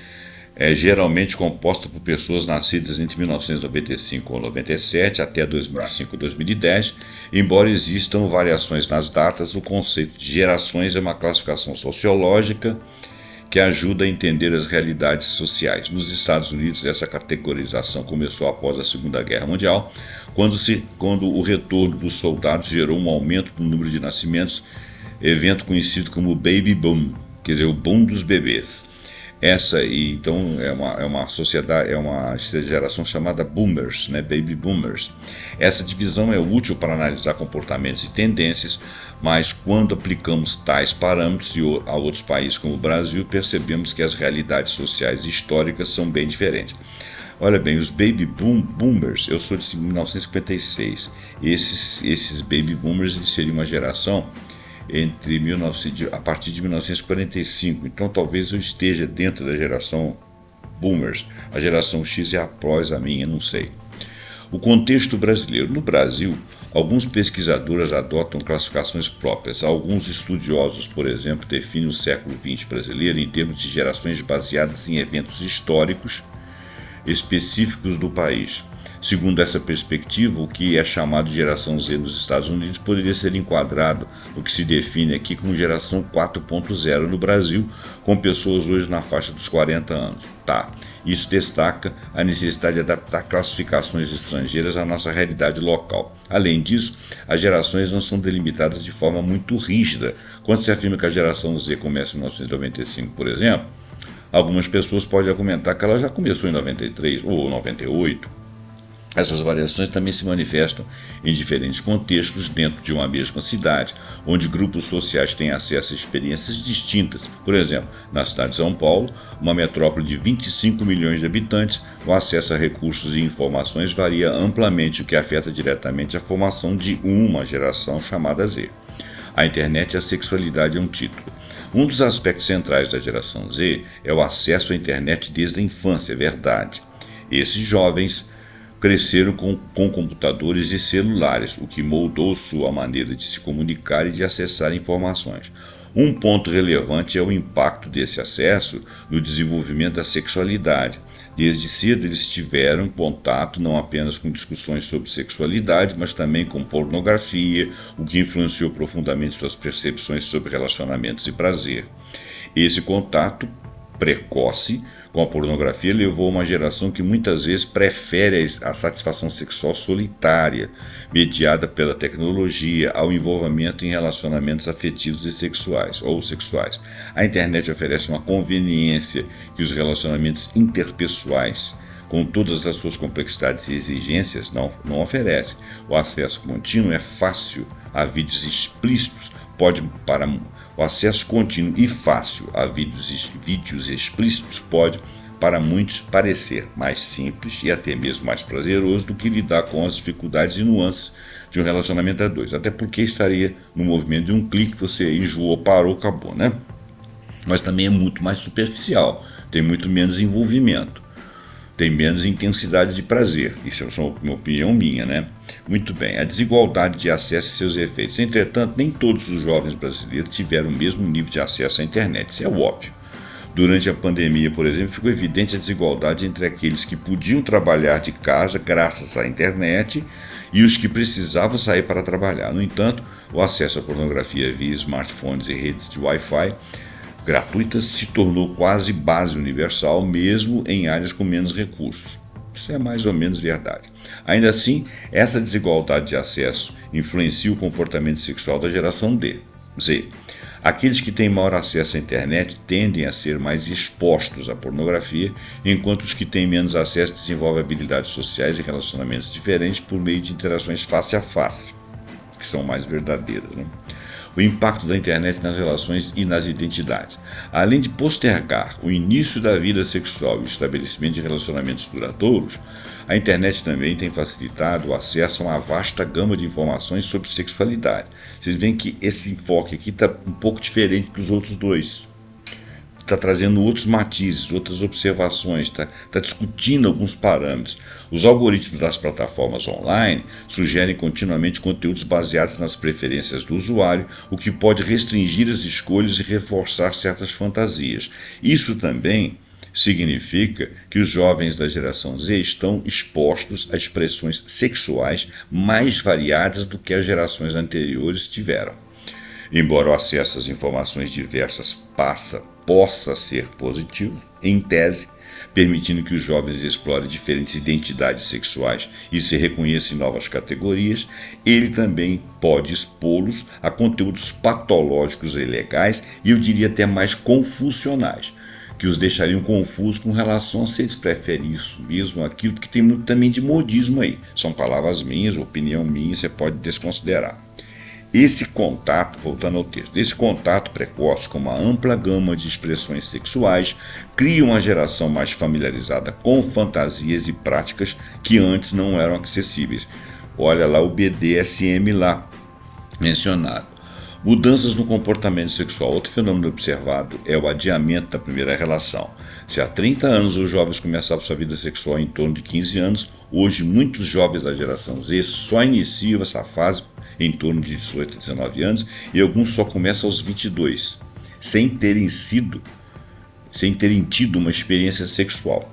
geralmente composta por pessoas nascidas entre 1995 ou 97 até 2005 ou 2010. Embora existam variações nas datas, o conceito de gerações é uma classificação sociológica que ajuda a entender as realidades sociais. Nos Estados Unidos, essa categorização começou após a Segunda Guerra Mundial, quando o retorno dos soldados gerou um aumento no número de nascimentos, evento conhecido como Baby Boom, quer dizer, o boom dos bebês. Então é uma sociedade, é uma geração chamada Boomers, né, Baby Boomers. Essa divisão é útil para analisar comportamentos e tendências, mas quando aplicamos tais parâmetros a outros países como o Brasil, percebemos que as realidades sociais e históricas são bem diferentes. Olha bem, os Baby Boomers, eu sou de 1956, esses Baby Boomers seriam uma geração a partir de 1945. Então talvez eu esteja dentro da geração Boomers. A geração X é após a minha, não sei. O contexto brasileiro. No Brasil, alguns pesquisadores adotam classificações próprias. Alguns estudiosos, por exemplo, definem o século XX brasileiro em termos de gerações baseadas em eventos históricos específicos do país. Segundo essa perspectiva, o que é chamado de geração Z nos Estados Unidos poderia ser enquadrado no que se define aqui como geração 4.0 no Brasil, com pessoas hoje na faixa dos 40 anos. Isso destaca a necessidade de adaptar classificações estrangeiras à nossa realidade local. Além disso, as gerações não são delimitadas de forma muito rígida. Quando se afirma que a geração Z começa em 1995, por exemplo, algumas pessoas podem argumentar que ela já começou em 93 ou 98. Essas variações também se manifestam em diferentes contextos dentro de uma mesma cidade, onde grupos sociais têm acesso a experiências distintas. Por exemplo, na cidade de São Paulo, uma metrópole de 25 milhões de habitantes, o acesso a recursos e informações varia amplamente, o que afeta diretamente a formação de uma geração chamada Z. A internet e a sexualidade é um título. Um dos aspectos centrais da geração Z é o acesso à internet desde a infância, é verdade. Esses jovens cresceram com computadores e celulares, o que moldou sua maneira de se comunicar e de acessar informações. Um ponto relevante é o impacto desse acesso no desenvolvimento da sexualidade. Desde cedo eles tiveram contato não apenas com discussões sobre sexualidade, mas também com pornografia, o que influenciou profundamente suas percepções sobre relacionamentos e prazer. Esse contato precoce com a pornografia levou a uma geração que muitas vezes prefere a satisfação sexual solitária, mediada pela tecnologia, ao envolvimento em relacionamentos afetivos e sexuais ou sexuais. A internet oferece uma conveniência que os relacionamentos interpessoais, com todas as suas complexidades e exigências, não oferece. O acesso contínuo é fácil a vídeos explícitos, o acesso contínuo e fácil a vídeos explícitos pode, para muitos, parecer mais simples e até mesmo mais prazeroso do que lidar com as dificuldades e nuances de um relacionamento a dois. Até porque estaria no movimento de um clique, você enjoou, parou, acabou, né? Mas também é muito mais superficial, tem muito menos envolvimento, tem menos intensidade de prazer. Isso é uma opinião minha, né? Muito bem, a desigualdade de acesso e seus efeitos. Entretanto, nem todos os jovens brasileiros tiveram o mesmo nível de acesso à internet, isso é óbvio. Durante a pandemia, por exemplo, ficou evidente a desigualdade entre aqueles que podiam trabalhar de casa graças à internet e os que precisavam sair para trabalhar. No entanto, o acesso à pornografia via smartphones e redes de Wi-Fi gratuitas se tornou quase base universal, mesmo em áreas com menos recursos. Isso é mais ou menos verdade. Ainda assim, essa desigualdade de acesso influencia o comportamento sexual da geração Z. Aqueles que têm maior acesso à internet tendem a ser mais expostos à pornografia, enquanto os que têm menos acesso desenvolvem habilidades sociais e relacionamentos diferentes por meio de interações face a face, que são mais verdadeiras, né? O impacto da internet nas relações e nas identidades. Além de postergar o início da vida sexual e o estabelecimento de relacionamentos duradouros, a internet também tem facilitado o acesso a uma vasta gama de informações sobre sexualidade. Vocês veem que esse enfoque aqui está um pouco diferente dos outros dois. Está trazendo outros matizes, outras observações, está discutindo alguns parâmetros. Os algoritmos das plataformas online sugerem continuamente conteúdos baseados nas preferências do usuário, o que pode restringir as escolhas e reforçar certas fantasias. Isso também significa que os jovens da geração Z estão expostos a expressões sexuais mais variadas do que as gerações anteriores tiveram. Embora o acesso às informações diversas possa ser positivo, em tese, permitindo que os jovens explorem diferentes identidades sexuais e se reconheçam em novas categorias, ele também pode expô-los a conteúdos patológicos e ilegais e eu diria até mais confusionais, que os deixariam confusos com relação a se eles preferem isso mesmo, aquilo, porque tem muito também de modismo aí. São palavras minhas, opinião minha, você pode desconsiderar. Esse contato, voltando ao texto, esse contato precoce com uma ampla gama de expressões sexuais cria uma geração mais familiarizada com fantasias e práticas que antes não eram acessíveis. Olha lá o BDSM lá mencionado. Mudanças no comportamento sexual. Outro fenômeno observado é o adiamento da primeira relação. Se há 30 anos os jovens começavam sua vida sexual em torno de 15 anos, hoje muitos jovens da geração Z só iniciam essa fase em torno de 18 a 19 anos e alguns só começam aos 22, sem terem tido uma experiência sexual.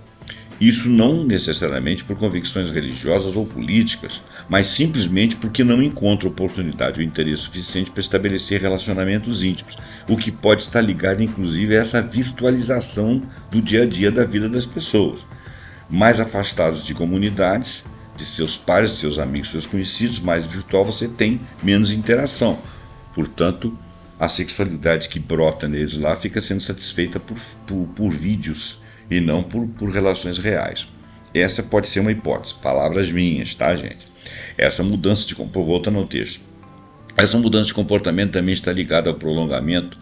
Isso não necessariamente por convicções religiosas ou políticas, mas simplesmente porque não encontram oportunidade ou interesse suficiente para estabelecer relacionamentos íntimos, o que pode estar ligado inclusive a essa virtualização do dia a dia da vida das pessoas. Mais afastados de comunidades, de seus pares, de seus amigos, seus conhecidos, mais virtual você tem, menos interação. Portanto, a sexualidade que brota neles lá fica sendo satisfeita por vídeos e não por relações reais. Essa pode ser uma hipótese, palavras minhas, tá, gente? Essa mudança de comportamento também está ligada ao prolongamento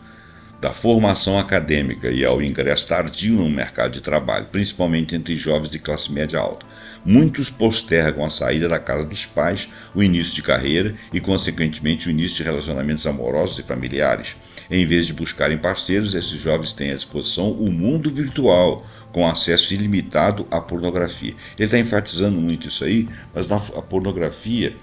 da formação acadêmica e ao ingresso tardio no mercado de trabalho, principalmente entre jovens de classe média alta. Muitos postergam a saída da casa dos pais, o início de carreira e, consequentemente, o início de relacionamentos amorosos e familiares. Em vez de buscarem parceiros, esses jovens têm à disposição o mundo virtual, com acesso ilimitado à pornografia. Ele está enfatizando muito isso aí, mas a pornografia,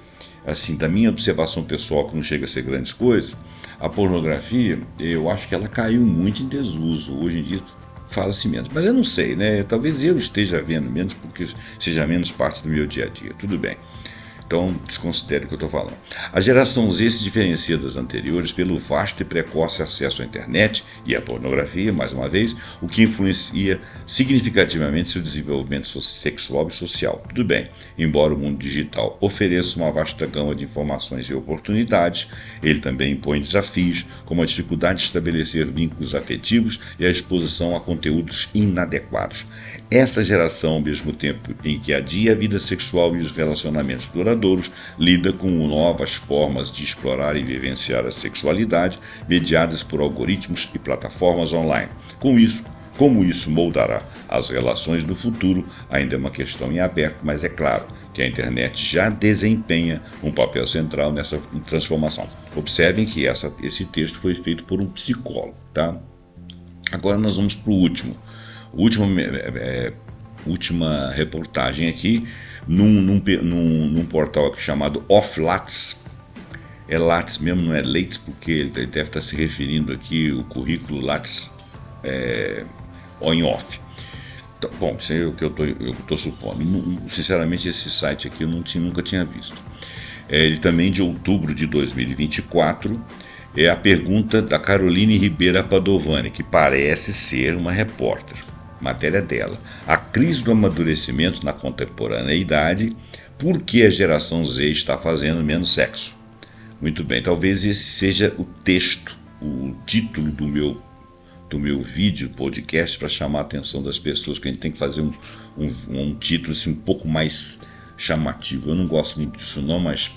assim, da minha observação pessoal, que não chega a ser grandes coisas, a pornografia, eu acho que ela caiu muito em desuso. Hoje em dia fala-se menos. Mas eu não sei, né? Talvez eu esteja vendo menos porque seja menos parte do meu dia a dia. Tudo bem. Então, desconsidere o que eu estou falando. A geração Z se diferencia das anteriores pelo vasto e precoce acesso à internet e à pornografia, mais uma vez, o que influencia significativamente seu desenvolvimento sexual e social. Tudo bem, embora o mundo digital ofereça uma vasta gama de informações e oportunidades, ele também impõe desafios, como a dificuldade de estabelecer vínculos afetivos e a exposição a conteúdos inadequados. Essa geração, ao mesmo tempo em que adia a vida sexual e os relacionamentos duradouros, lida com novas formas de explorar e vivenciar a sexualidade, mediadas por algoritmos e plataformas online. Como isso moldará as relações no futuro, ainda é uma questão em aberto, mas é claro que a internet já desempenha um papel central nessa transformação. Observem que esse texto foi feito por um psicólogo, tá? Agora nós vamos para o última reportagem aqui, num portal aqui chamado Off-Lattes. É Lattes mesmo, não é Lattes, porque ele deve estar se referindo aqui o currículo Lattes on-off. Então, bom, isso é o que eu estou supondo. Sinceramente, esse site aqui eu nunca tinha visto. Ele também de outubro de 2024. É a pergunta da Caroline Ribeira Padovani, que parece ser uma repórter. Matéria dela. A crise do amadurecimento na contemporaneidade, por que a geração Z está fazendo menos sexo? Muito bem, talvez esse seja o texto, o título do meu vídeo, podcast, para chamar a atenção das pessoas, que a gente tem que fazer um título assim, um pouco mais chamativo. Eu não gosto muito disso não, mas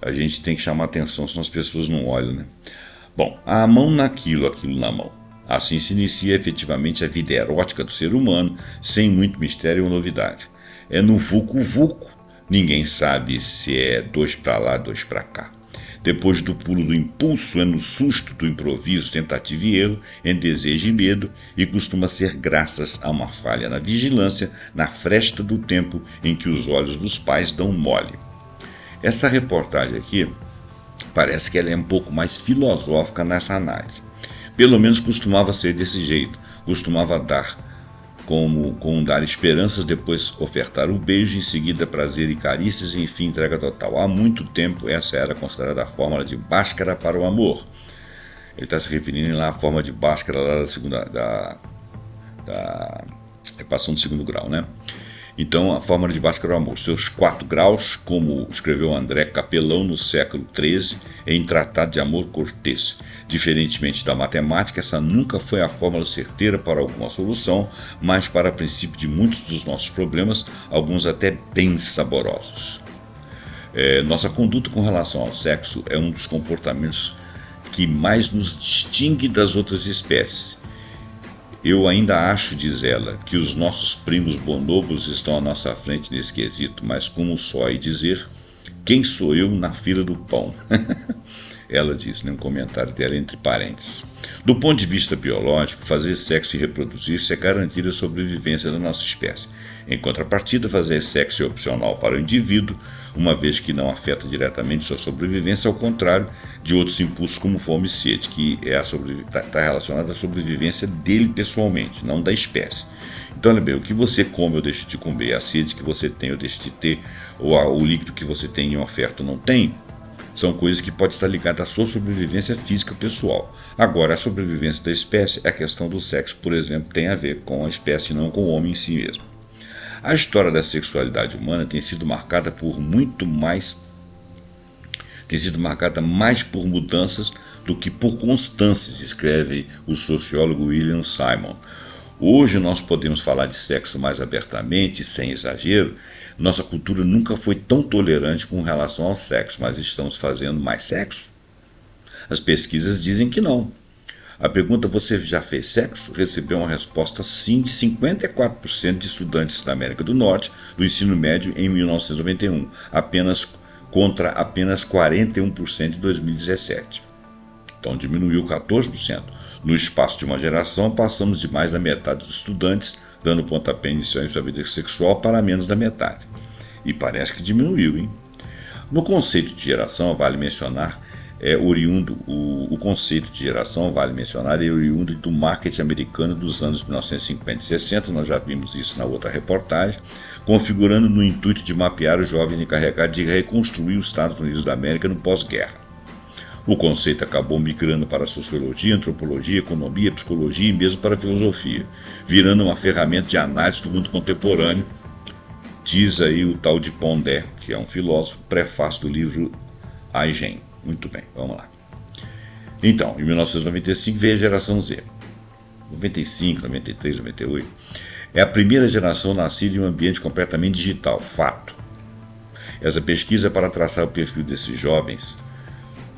a gente tem que chamar a atenção, senão as pessoas não olham, né? Bom, a mão naquilo, aquilo na mão. Assim se inicia efetivamente a vida erótica do ser humano, sem muito mistério ou novidade. É no vucu-vucu, ninguém sabe se é 2 para lá, 2 para cá. Depois do pulo do impulso, é no susto do improviso, tentativa e erro, em desejo e medo, e costuma ser graças a uma falha na vigilância, na fresta do tempo em que os olhos dos pais dão mole. Essa reportagem aqui parece que ela é um pouco mais filosófica nessa análise. Pelo menos costumava ser desse jeito, costumava dar como dar esperanças, depois ofertar o beijo, em seguida prazer e carícias e enfim entrega total. Há muito tempo essa era considerada a fórmula de Bhaskara para o amor. Ele está se referindo lá à forma de Bhaskara lá da equação do segundo grau, né? Então, a fórmula de Bhaskara para o amor, seus 4 graus, como escreveu André Capelão no século XIII em Tratado de Amor Cortês. Diferentemente da matemática, essa nunca foi a fórmula certeira para alguma solução, mas para princípio de muitos dos nossos problemas, alguns até bem saborosos. Nossa conduta com relação ao sexo é um dos comportamentos que mais nos distingue das outras espécies. Eu ainda acho, diz ela, que os nossos primos bonobos estão à nossa frente nesse quesito, mas como só dizer, quem sou eu na fila do pão? Ela diz, um comentário dela entre parênteses. Do ponto de vista biológico, fazer sexo e reproduzir-se é garantir a sobrevivência da nossa espécie. Em contrapartida, fazer sexo é opcional para o indivíduo, uma vez que não afeta diretamente sua sobrevivência, ao contrário de outros impulsos como fome e sede, que está relacionado à sobrevivência dele pessoalmente, não da espécie. Então, olha bem, o que você come ou deixa de comer, a sede que você tem ou deixa de ter, ou o líquido que você tem em oferta ou não tem, são coisas que podem estar ligadas à sua sobrevivência física pessoal. Agora, a sobrevivência da espécie, a questão do sexo, por exemplo, tem a ver com a espécie, não com o homem em si mesmo. A história da sexualidade humana tem sido marcada mais por mudanças do que por constâncias, escreve o sociólogo William Simon. Hoje nós podemos falar de sexo mais abertamente, sem exagero. Nossa cultura nunca foi tão tolerante com relação ao sexo, mas estamos fazendo mais sexo? As pesquisas dizem que não. A pergunta "você já fez sexo?" recebeu uma resposta sim de 54% de estudantes da América do Norte do ensino médio em 1991, contra apenas 41% em 2017. Então diminuiu 14%. No espaço de uma geração, passamos de mais da metade dos estudantes dando pontapé inicial em sua vida sexual para menos da metade. E parece que diminuiu, hein? No conceito de geração, vale mencionar, o conceito de geração, vale mencionar, é oriundo do marketing americano dos anos 1950 e 60, nós já vimos isso na outra reportagem, configurando no intuito de mapear os jovens encarregados de reconstruir os Estados Unidos da América no pós-guerra. O conceito acabou migrando para a sociologia, antropologia, economia, psicologia e mesmo para a filosofia, virando uma ferramenta de análise do mundo contemporâneo, diz aí o tal de Pondé, que é um filósofo, prefácio do livro Aigen. Muito bem, vamos lá. Então, em 1995 veio a geração Z. 95, 93, 98. É a primeira geração nascida em um ambiente completamente digital, fato. Essa pesquisa é para traçar o perfil desses jovens.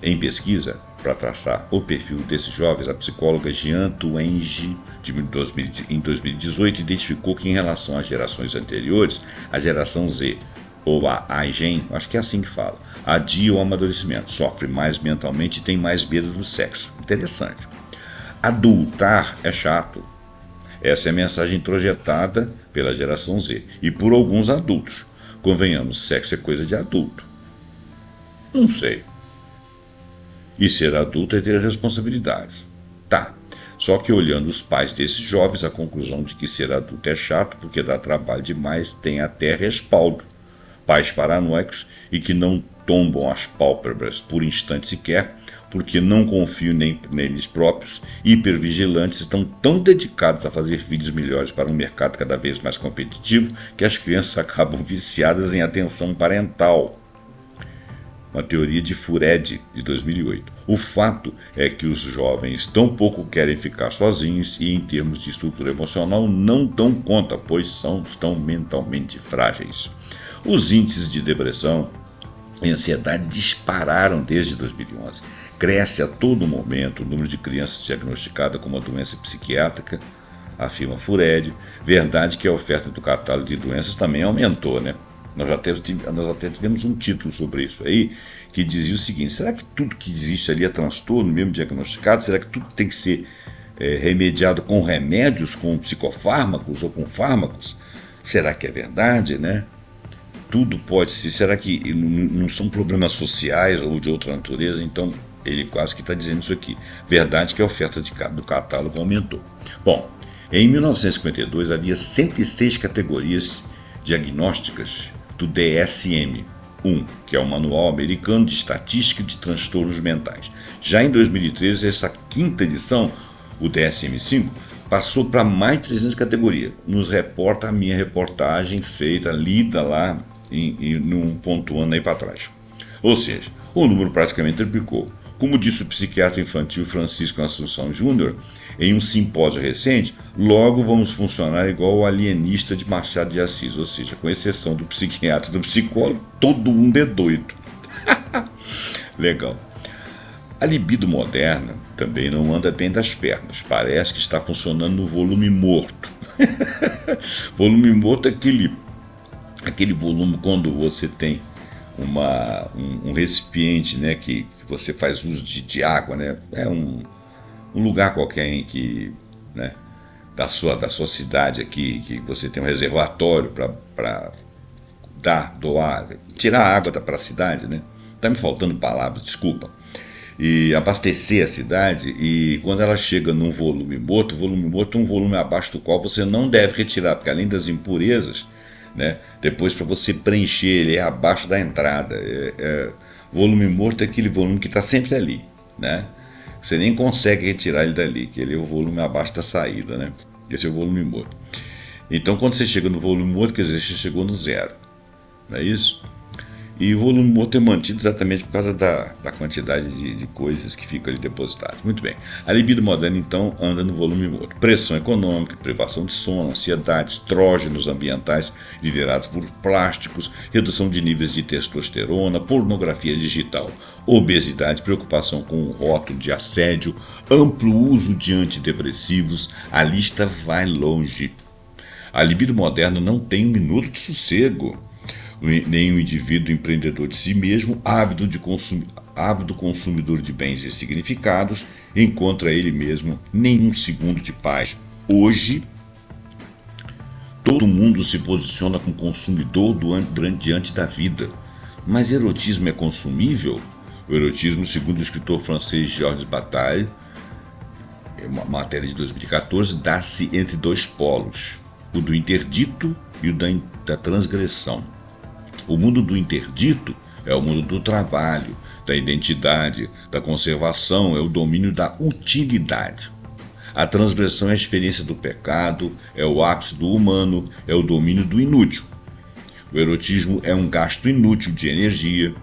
Em pesquisa, para traçar o perfil desses jovens, a psicóloga Jean Twenge, em 2018, identificou que em relação às gerações anteriores, a geração Z, ou a Gen, acho que é assim que fala, adia o amadurecimento, sofre mais mentalmente e tem mais medo do sexo. Interessante. Adultar é chato. Essa é a mensagem introjetada pela geração Z e por alguns adultos. Convenhamos, sexo é coisa de adulto. Não sei. E ser adulto é ter responsabilidades. Tá. Só que olhando os pais desses jovens, a conclusão de que ser adulto é chato porque dá trabalho demais tem até respaldo. Pais paranoicos e que não tombam as pálpebras por instante sequer, porque não confiam nem neles próprios, hipervigilantes, estão tão dedicados a fazer filhos melhores para um mercado cada vez mais competitivo que as crianças acabam viciadas em atenção parental. Uma teoria de Fured, de 2008. O fato é que os jovens tão pouco querem ficar sozinhos e, em termos de estrutura emocional, não dão conta, pois estão mentalmente frágeis. Os índices de depressão e ansiedade dispararam desde 2011. Cresce a todo momento o número de crianças diagnosticadas com uma doença psiquiátrica, afirma Fured. Verdade que a oferta do catálogo de doenças também aumentou, né? Nós até tivemos um título sobre isso aí, que dizia o seguinte: será que tudo que existe ali é transtorno mesmo diagnosticado? Será que tudo tem que ser remediado com remédios, com psicofármacos ou com fármacos? Será que é verdade, né? Tudo pode ser. Será que não são problemas sociais ou de outra natureza? Então, ele quase que está dizendo isso aqui. Verdade que a oferta do catálogo aumentou. Bom, em 1952 havia 106 categorias diagnósticas do DSM-1, que é o Manual Americano de Estatística de Transtornos Mentais. Já em 2013, essa quinta edição, o DSM-5, passou para mais de 300 categorias. Nos reporta a minha reportagem feita, lida lá, num pontuando aí para trás. Ou seja, o número praticamente triplicou. Como disse o psiquiatra infantil Francisco Assunção Júnior em um simpósio recente, logo vamos funcionar igual o alienista de Machado de Assis, ou seja, com exceção do psiquiatra e do psicólogo, todo mundo é doido. Legal. A libido moderna também não anda bem das pernas, parece que está funcionando no volume morto. Volume morto é aquele volume quando você tem um recipiente, né, que você faz uso de água, né? É um lugar qualquer em que, né, da sua cidade aqui, que você tem um reservatório para doar, tirar a água para a cidade, né? Tá me faltando palavras, desculpa. E abastecer a cidade, e quando ela chega num volume morto, o volume morto é um volume abaixo do qual você não deve retirar, porque além das impurezas, né, depois para você preencher ele é abaixo da entrada. Volume morto é aquele volume que está sempre ali, né? Você nem consegue retirar ele dali, que ele é o volume abaixo da saída, né? Esse é o volume morto. Então, quando você chega no volume morto, quer dizer, você chegou no zero, não é isso? E o volume morto é mantido exatamente por causa da quantidade de coisas que ficam ali depositadas. Muito bem. A libido moderna, então, anda no volume morto. Pressão econômica, privação de sono, ansiedade, estrógenos ambientais liderados por plásticos, redução de níveis de testosterona, pornografia digital, obesidade, preocupação com o rótulo de assédio, amplo uso de antidepressivos. A lista vai longe. A libido moderna não tem um minuto de sossego. Nem um indivíduo empreendedor de si mesmo, ávido consumidor de bens e significados, encontra ele mesmo nenhum segundo de paz. Hoje, todo mundo se posiciona como consumidor diante da vida. Mas erotismo é consumível? O erotismo, segundo o escritor francês Georges Bataille, uma matéria de 2014, dá-se entre dois polos, o do interdito e o da transgressão. O mundo do interdito é o mundo do trabalho, da identidade, da conservação, é o domínio da utilidade. A transgressão é a experiência do pecado, é o ápice do humano, é o domínio do inútil. O erotismo é um gasto inútil de energia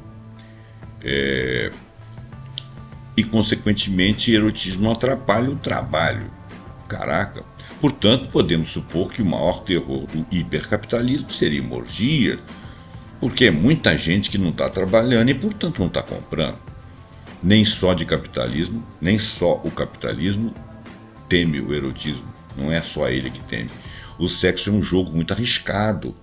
e, consequentemente, erotismo atrapalha o trabalho. Caraca! Portanto, podemos supor que o maior terror do hipercapitalismo seria uma orgia, porque é muita gente que não está trabalhando e, portanto, não está comprando. Nem só o capitalismo teme o erotismo. Não é só ele que teme. O sexo é um jogo muito arriscado.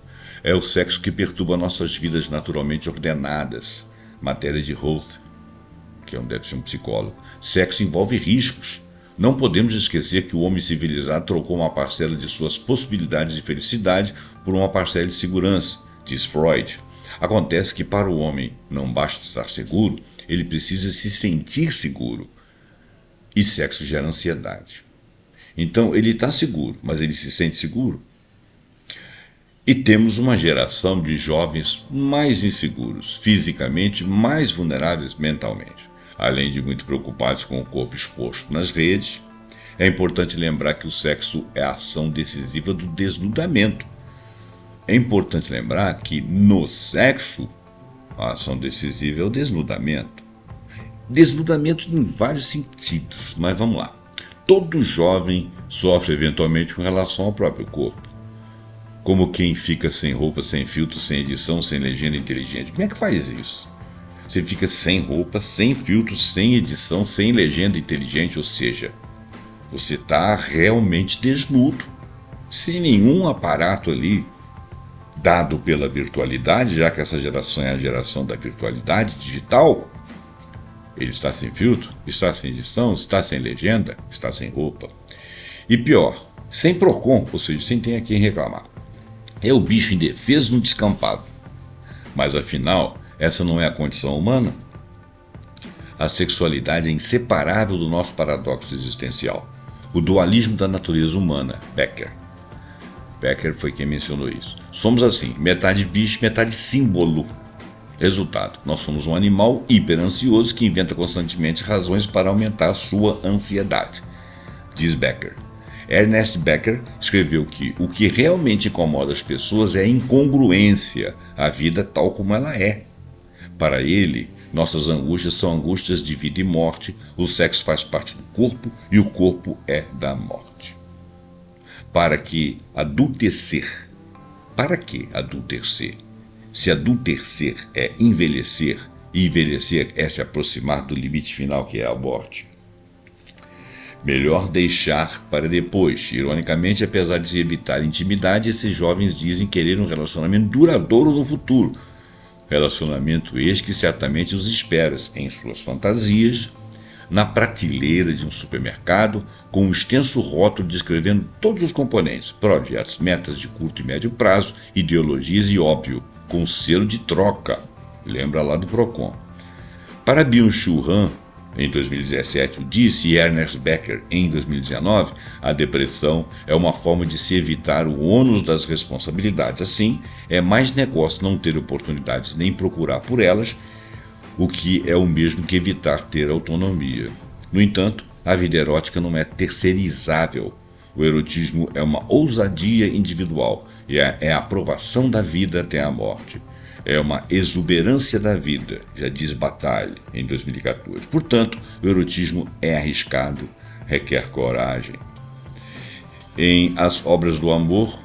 É o sexo que perturba nossas vidas naturalmente ordenadas. Matéria de Roth, que deve ser um psicólogo. Sexo envolve riscos. Não podemos esquecer que o homem civilizado trocou uma parcela de suas possibilidades de felicidade por uma parcela de segurança, diz Freud. Acontece que para o homem não basta estar seguro, ele precisa se sentir seguro. E sexo gera ansiedade. Então ele está seguro, mas ele se sente seguro? E temos uma geração de jovens mais inseguros, fisicamente mais vulneráveis mentalmente. Além de muito preocupados com o corpo exposto nas redes, é importante lembrar que o sexo é a ação decisiva do desnudamento. É importante lembrar que no sexo, a ação decisiva é o desnudamento. Desnudamento em vários sentidos, mas vamos lá. Todo jovem sofre eventualmente com relação ao próprio corpo. Como quem fica sem roupa, sem filtro, sem edição, sem legenda inteligente. Como é que faz isso? Você fica sem roupa, sem filtro, sem edição, sem legenda inteligente, ou seja, você está realmente desnudo, sem nenhum aparato ali dado pela virtualidade, já que essa geração é a geração da virtualidade digital. Ele está sem filtro, está sem edição, está sem legenda, está sem roupa. E pior, sem PROCON, ou seja, sem ter a quem reclamar. É o bicho indefeso no descampado. Mas afinal, essa não é a condição humana? A sexualidade é inseparável do nosso paradoxo existencial, o dualismo da natureza humana, Becker. Becker foi quem mencionou isso. Somos assim, metade bicho, metade símbolo. Resultado, nós somos um animal hiperansioso que inventa constantemente razões para aumentar sua ansiedade, diz Becker. Ernest Becker escreveu que o que realmente incomoda as pessoas é a incongruência, a vida tal como ela é. Para ele, nossas angústias são angústias de vida e morte, o sexo faz parte do corpo e o corpo é da morte. Para que adultecer? Se adultecer é envelhecer, e envelhecer é se aproximar do limite final, que é a morte. Melhor deixar para depois. Ironicamente, apesar de se evitar intimidade, esses jovens dizem querer um relacionamento duradouro no futuro. Relacionamento este que certamente os espera em suas fantasias, na prateleira de um supermercado, com um extenso rótulo descrevendo todos os componentes, projetos, metas de curto e médio prazo, ideologias e, óbvio, com selo de troca. Lembra lá do Procon. Para Byung-Chul Han, em 2017, disse Ernest Becker em 2019, a depressão é uma forma de se evitar o ônus das responsabilidades. Assim, é mais negócio não ter oportunidades nem procurar por elas, o que é o mesmo que evitar ter autonomia. No entanto, a vida erótica não é terceirizável. O erotismo é uma ousadia individual e é a aprovação da vida até a morte. É uma exuberância da vida, já diz Bataille em 2014. Portanto, o erotismo é arriscado, requer coragem. Em As Obras do Amor,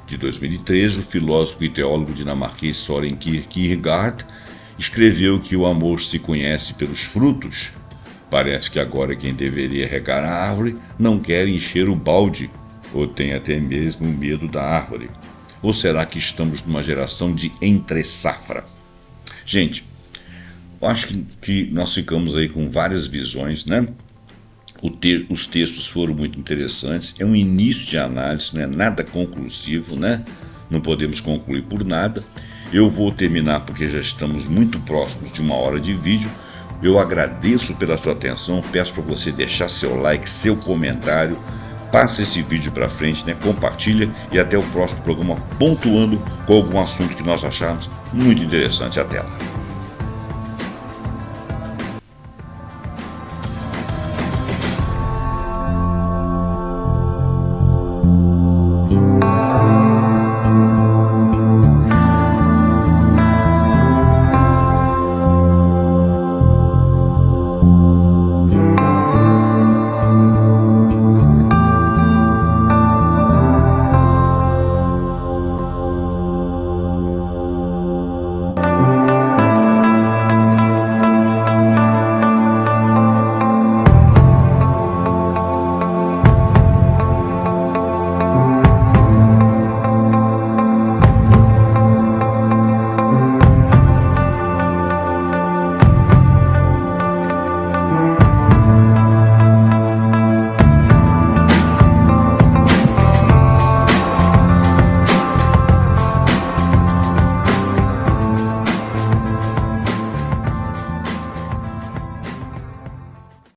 de 2013, o filósofo e teólogo dinamarquês Søren Kierkegaard escreveu que o amor se conhece pelos frutos. Parece que agora quem deveria regar a árvore não quer encher o balde, ou tem até mesmo medo da árvore. Ou será que estamos numa geração de entre-safra? Gente, eu acho que nós ficamos aí com várias visões, né? Os textos foram muito interessantes, é um início de análise, não é nada conclusivo, né? Não podemos concluir por nada. Eu vou terminar porque já estamos muito próximos de 1 hora de vídeo. Eu agradeço pela sua atenção, peço para você deixar seu like, seu comentário, passa esse vídeo para frente, né? Compartilha e até o próximo programa pontuando com algum assunto que nós acharmos muito interessante. Até lá.